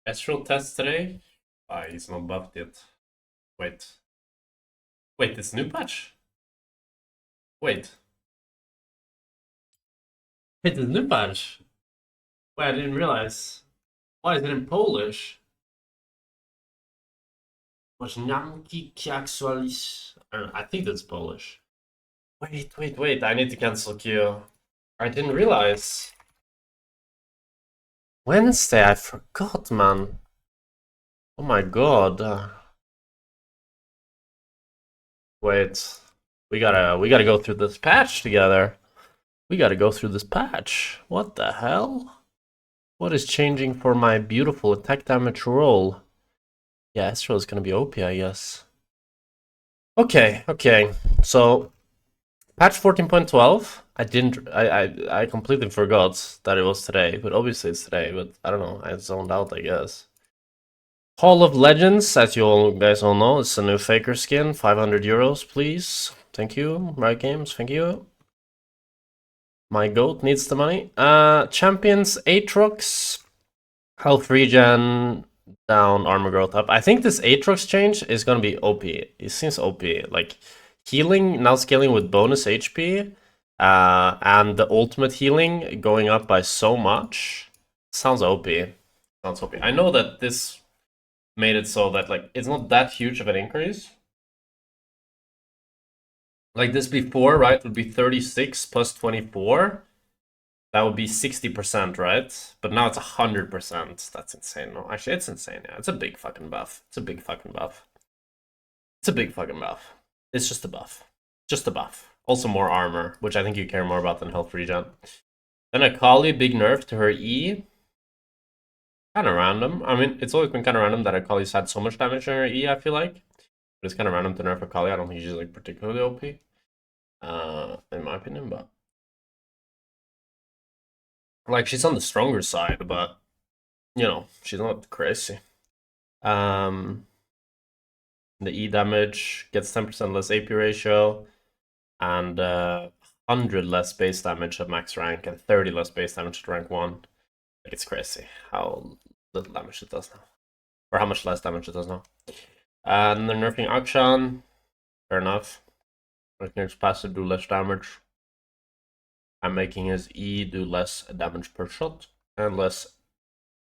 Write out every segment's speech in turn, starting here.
Ezreal test today? Ah, he's not buffed yet. Wait. Wait, it's new patch? Wait. Wait, it's new patch? Wait, I didn't realize. Why is it in Polish? Wozniacki Kiaksualis. I think that's Polish. Wait. I need to cancel queue. I didn't realize. Wednesday, I forgot, man. Oh my god. Wait. We gotta go through this patch together. We gotta go through this patch. What the hell? What is changing for my beautiful attack damage roll? Yeah, Ezreal is gonna be OP, I guess. Okay. So patch 14.12. I completely forgot that it was today, but obviously it's today, but I don't know, I zoned out, I guess. Hall of Legends, as you all guys all know, it's a new Faker skin, 500 euros, please. Thank you, Riot Games, thank you. My goat needs the money. Champions, Aatrox, health regen, down, armor growth up. I think this Aatrox change is gonna be OP. It seems OP. Like, healing, now scaling with bonus HP, and the ultimate healing going up by so much. Sounds OP. Sounds OP. I know that this made it so that, like, it's not that huge of an increase. Like, this before, right, would be 36 plus 24. That would be 60%, right? But now it's 100%. That's insane. No, actually, it's insane. Yeah, it's a big fucking buff. It's a big fucking buff. It's a big fucking buff. It's just a buff. Just a buff. Also more armor, which I think you care more about than health regen. Then Akali, big nerf to her E. Kind of random. I mean, it's always been kind of random that Akali's had so much damage in her E, I feel like. But it's kind of random to nerf Akali. I don't think she's like particularly OP. In my opinion, but like, she's on the stronger side, but you know, she's not crazy. The E damage gets 10% less AP ratio, and 100 less base damage at max rank, and 30 less base damage at rank 1. Like, it's crazy how little damage it does now. Or how much less damage it does now. And they're nerfing Akshan. Fair enough. Making his passive do less damage. I'm making his E do less damage per shot, and less,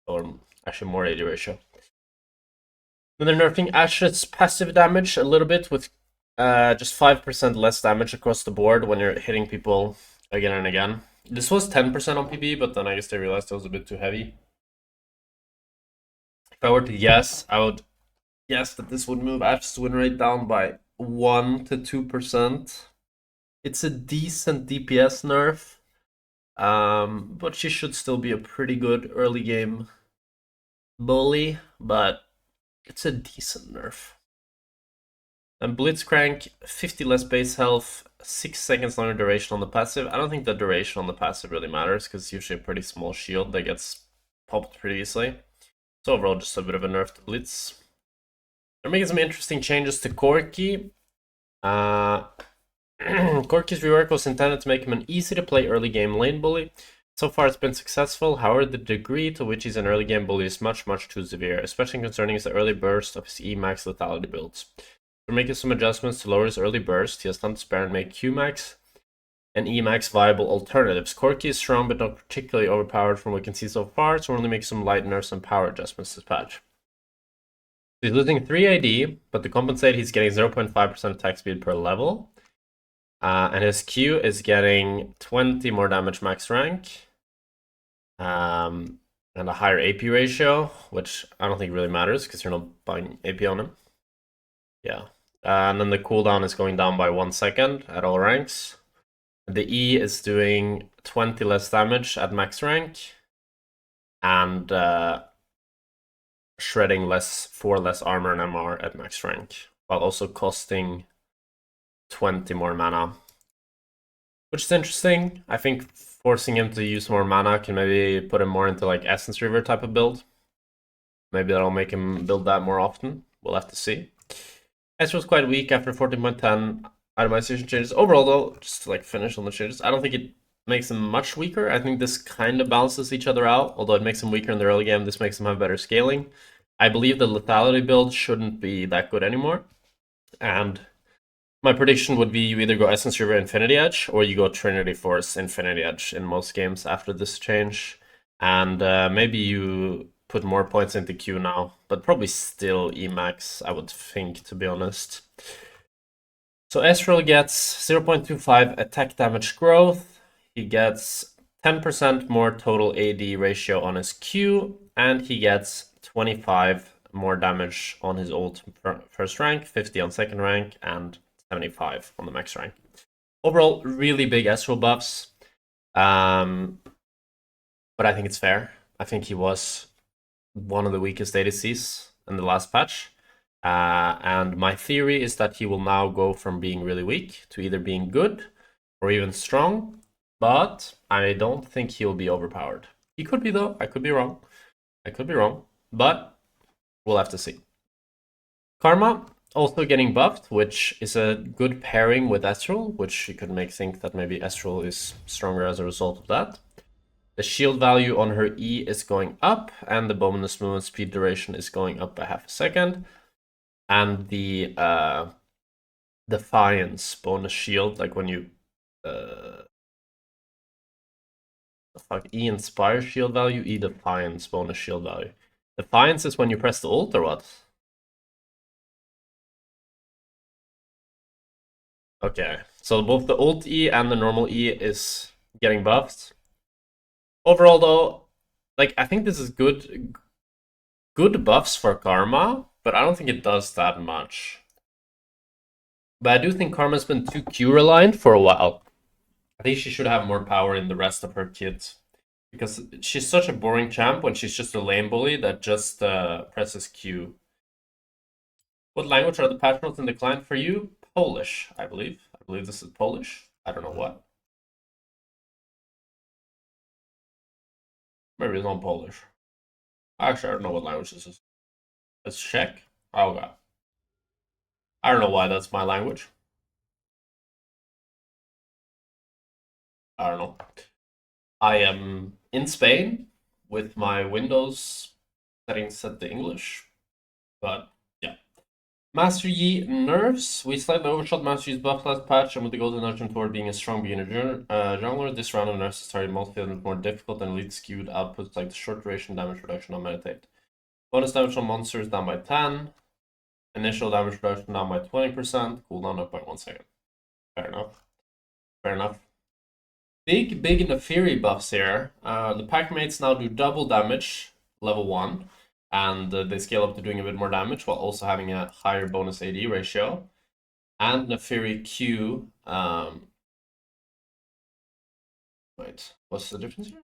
or actually more AD ratio. Then they're nerfing Ash's passive damage a little bit with just 5% less damage across the board when you're hitting people again and again. This was 10% on PB, but then I guess they realized it was a bit too heavy. If I were to guess, I would guess that this would move Ash's win rate down by 1 to 2%. It's a decent DPS nerf, but she should still be a pretty good early game bully, but it's a decent nerf. And Blitzcrank, 50 less base health, 6 seconds longer duration on the passive. I don't think the duration on the passive really matters, because it's usually a pretty small shield that gets popped pretty easily. So overall, just a bit of a nerf to Blitz. They're making some interesting changes to Corki. Corki's rework was intended to make him an easy-to-play early game lane bully. So far, it's been successful. However, the degree to which he's an early game bully is much too severe, especially concerning his early burst of his E max lethality builds. We're making some adjustments to lower his early burst. He has time to spare and make Q max and E max viable alternatives. Corki is strong but not particularly overpowered from what we can see so far, so we're only making some light nerfs and power adjustments this patch. He's losing 3 AD, but to compensate, he's getting 0.5% attack speed per level. And his Q is getting 20 more damage max rank. And a higher AP ratio, which I don't think really matters because you're not buying AP on him. Yeah. And then the cooldown is going down by 1 second at all ranks. The E is doing 20 less damage at max rank. And shredding 4 less armor and MR at max rank. While also costing 20 more mana. Which is interesting. I think forcing him to use more mana can maybe put him more into like Essence River type of build. Maybe that'll make him build that more often. We'll have to see. Ezreal was quite weak after 14.10 itemization changes. Overall though, just to like finish on the changes, I don't think it makes him much weaker. I think this kind of balances each other out. Although it makes him weaker in the early game, this makes him have better scaling. I believe the lethality build shouldn't be that good anymore. And my prediction would be you either go Essence River Infinity Edge or you go Trinity Force Infinity Edge in most games after this change. And maybe you put more points into Q now, but probably still Emax, I would think, to be honest. So Ezreal gets 0.25 attack damage growth. He gets 10% more total AD ratio on his Q, and he gets 25 more damage on his ult first rank, 50 on second rank, and 75 on the max rank. Overall, really big Ezreal buffs. But I think it's fair. I think he was one of the weakest ADCs in the last patch. And my theory is that he will now go from being really weak to either being good or even strong. But I don't think he'll be overpowered. He could be, though. I could be wrong. I could be wrong. But we'll have to see. Karma also getting buffed, which is a good pairing with Ezreal, which you could make think that maybe Ezreal is stronger as a result of that. The shield value on her E is going up, and the bonus movement speed duration is going up by half a second. And the Defiance bonus shield, like when you E Inspire shield value, E Defiance bonus shield value. Defiance is when you press the ult or what? Okay, so both the ult E and the normal E is getting buffed. Overall, though, like I think this is good buffs for Karma, but I don't think it does that much. But I do think Karma's been too Q reliant for a while. I think she should have more power in the rest of her kit. Because she's such a boring champ when she's just a lane bully that just presses Q. What language are the patch notes in the client for you? Polish, I believe. I believe this is Polish. I don't know what. Maybe it's not Polish. Actually, I don't know what language this is. It's Czech? Oh god. I don't know why that's my language. I don't know. I am in Spain with my Windows settings set to English. But yeah. Master Yi nerfs. We slightly overshot Master Yi's buff last patch, and with the golden nudge toward being a strong beginner jungler, this round of nerfs started mostly more difficult and elite skewed outputs like the short duration damage reduction on meditate. Bonus damage on monsters down by 10. Initial damage reduction down by 20%. Cooldown up by 1 second. Fair enough. Fair enough. Big Neferi buffs here. The pack mates now do double damage, level 1. And they scale up to doing a bit more damage while also having a higher bonus AD ratio. And Neferi Q. Wait, what's the difference here?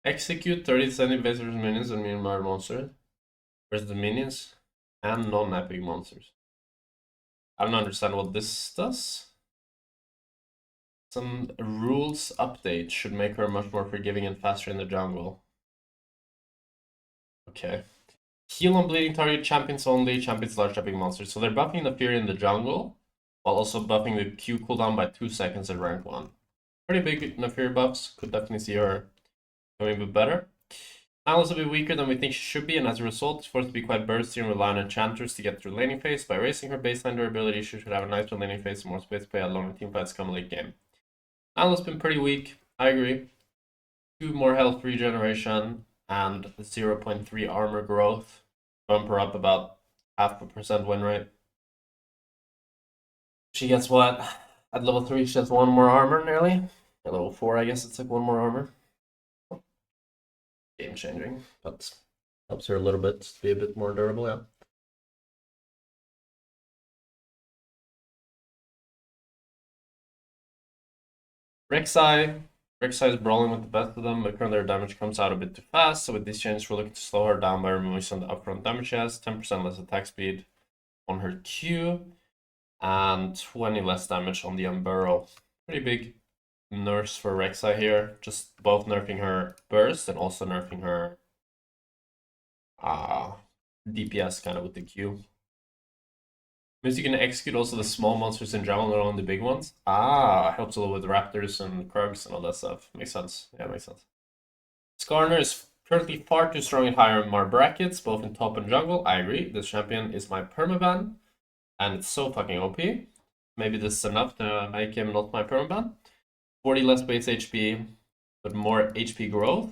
Execute 30 invasive minions and minion monsters versus the minions and non-epic monsters. I don't understand what this does. Some rules update should make her much more forgiving and faster in the jungle. Okay. Heal on bleeding target, champions only, champions large epic monsters. So they're buffing the Fury in the jungle, while also buffing the Q cooldown by 2 seconds at rank 1. Pretty big Neferi buffs. Could definitely see her going a bit better. Now is a bit weaker than we think she should be, and as a result, is forced to be quite bursty and rely on enchanters to get through laning phase. By raising her baseline durability, she should have a nicer laning phase and more space to play out longer team fights come late game. Nala's been pretty weak, I agree. 2 more health regeneration and 0.3 armor growth. Bump her up about 0.5% win rate. She gets what? At level 3, she has 1 more armor nearly. At level 4, I guess it's like 1 more armor. Game changing, but helps her a little bit to be a bit more durable, yeah. Rek'Sai is brawling with the best of them, but currently her damage comes out a bit too fast, so with these changes we're looking to slow her down by removing some of the upfront damage she has, 10% less attack speed on her Q, and 20 less damage on the Unburrow. Pretty big nerfs for Rek'Sai here, just both nerfing her burst and also nerfing her DPS kind of with the Q. Means you can execute also the small monsters in general, not only the big ones. Ah, helps a little with raptors and krugs and all that stuff. Makes sense. Yeah, makes sense. Skarner is currently far too strong in higher MR brackets, both in top and jungle. I agree. This champion is my permaban, and it's so fucking OP. Maybe this is enough to make him not my permaban. 40 less base HP, but more HP growth.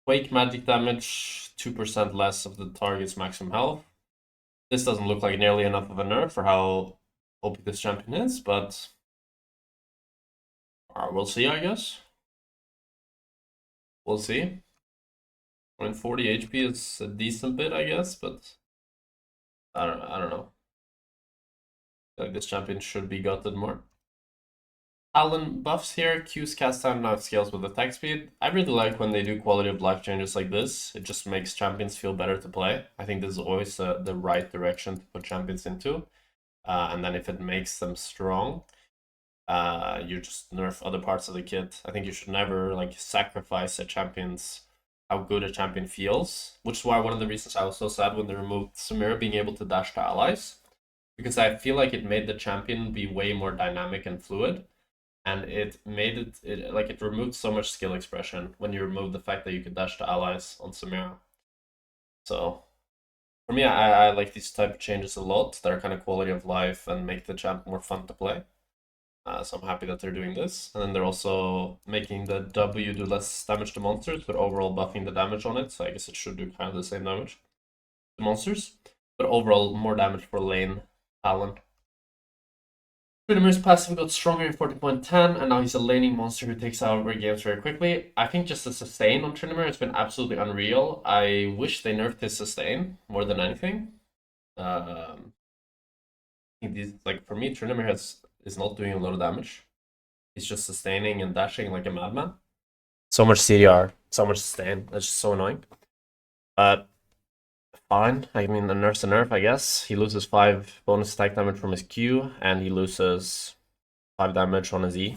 Quake magic damage, 2% less of the target's maximum health. This doesn't look like nearly enough of a nerf for how OP this champion is, but we'll see, I guess. We'll see. I mean, 40 HP is a decent bit, I guess, but I don't know. I feel like this champion should be gutted more. Talon buffs here, Q's cast time now scales with attack speed. I really like when they do quality of life changes like this. It just makes champions feel better to play. I think this is always the right direction to put champions into. And then if it makes them strong, you just nerf other parts of the kit. I think you should never like sacrifice a champion's how good a champion feels, which is why one of the reasons I was so sad when they removed Samira being able to dash to allies, because I feel like it made the champion be way more dynamic and fluid, and it made it removed so much skill expression when you remove the fact that you could dash to allies on Samira. So for me, I like these type of changes a lot. They're kind of quality of life and make the champ more fun to play. So I'm happy that they're doing this. And then they're also making the W do less damage to monsters, but overall buffing the damage on it. So I guess it should do kind of the same damage to monsters, but overall more damage for lane Talon. Tryndamere's passive got stronger in 14.10, and now he's a laning monster who takes out games very quickly. I think just the sustain on Tryndamere has been absolutely unreal. I wish they nerfed his sustain more than anything. I think these, like, for me, Tryndamere is not doing a lot of damage. He's just sustaining and dashing like a madman. So much CDR, so much sustain. That's just so annoying. But fine. I mean, a nerf's a nerf, I guess. He loses 5 bonus attack damage from his Q, and he loses 5 damage on his E.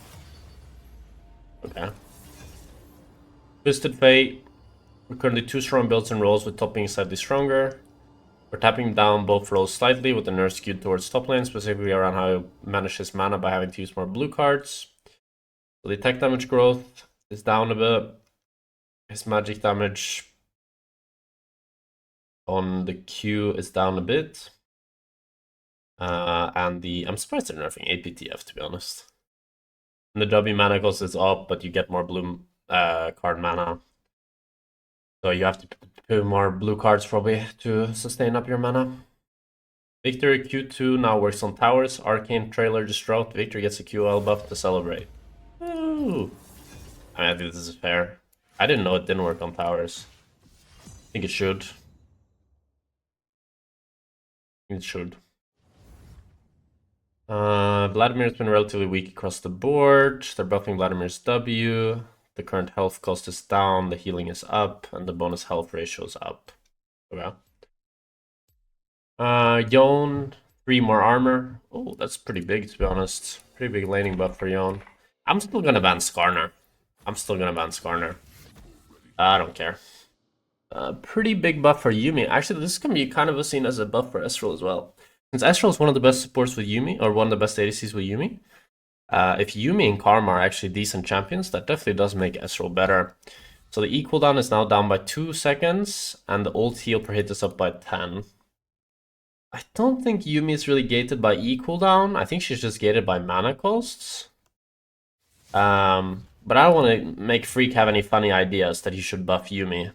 Okay. Twisted Fate. We're currently 2 strong builds and rolls, with top being slightly stronger. We're tapping down both roles slightly, with the nerf skewed towards top lane, specifically around how he manage his mana by having to use more blue cards. So the attack damage growth is down a bit. His magic damage on the Q is down a bit. And I'm surprised they're nerfing APTF, to be honest. And the W mana cost is up, but you get more blue card mana. So you have to put more blue cards probably to sustain up your mana. Victory Q2 now works on towers. Arcane trailer Distraught. Victory gets a QL buff to celebrate. Ooh. I think this is fair. I didn't know it didn't work on towers. I think it should. It should. Vladimir's been relatively weak across the board. They're buffing Vladimir's W. The current health cost is down, the healing is up, and the bonus health ratio is up. Okay. Yone, 3 more armor. Oh, that's pretty big, to be honest. Pretty big laning buff for Yone. I'm still gonna ban Skarner. I don't care. Pretty big buff for Yuumi. Actually, this is gonna be kind of seen as a buff for Ezreal as well. Since Ezreal is one of the best supports with Yuumi, or one of the best ADCs with Yuumi, if Yuumi and Karma are actually decent champions, that definitely does make Ezreal better. So the E cooldown is now down by 2 seconds, and the ult heal per hit is up by 10. I don't think Yuumi is really gated by E cooldown. I think she's just gated by mana costs. But I don't want to make Freak have any funny ideas that he should buff Yuumi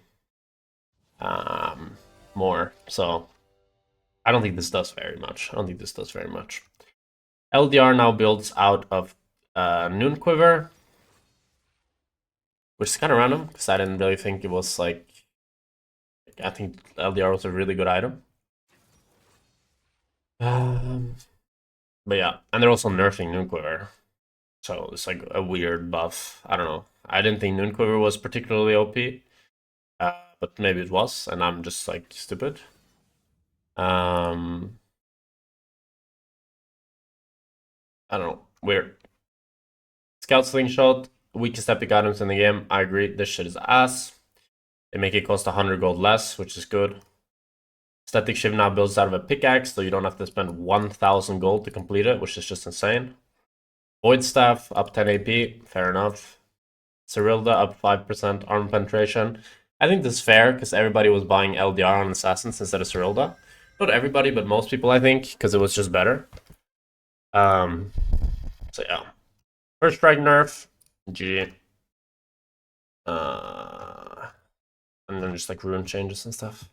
more. So I don't think this does very much. LDR now builds out of Noon Quiver, which is kind of random because I didn't really think it was like. I think LDR was a really good item. But yeah, and they're also nerfing Noon Quiver, so it's like a weird buff. I don't know. I didn't think Noon Quiver was particularly OP, but maybe it was, and I'm just like stupid. I don't know. Weird. Scout Slingshot, weakest epic items in the game. I agree. This shit is ass. They make it cost 100 gold less, which is good. Static Shiv now builds out of a pickaxe, so you don't have to spend 1,000 gold to complete it, which is just insane. Void Staff up 10 AP, fair enough. Cyrilda up 5% armor penetration. I think this is fair because everybody was buying LDR on Assassins instead of Cyrilda. Not everybody, but most people, I think, because it was just better. So yeah. First strike nerf, GG. And then just like rune changes and stuff.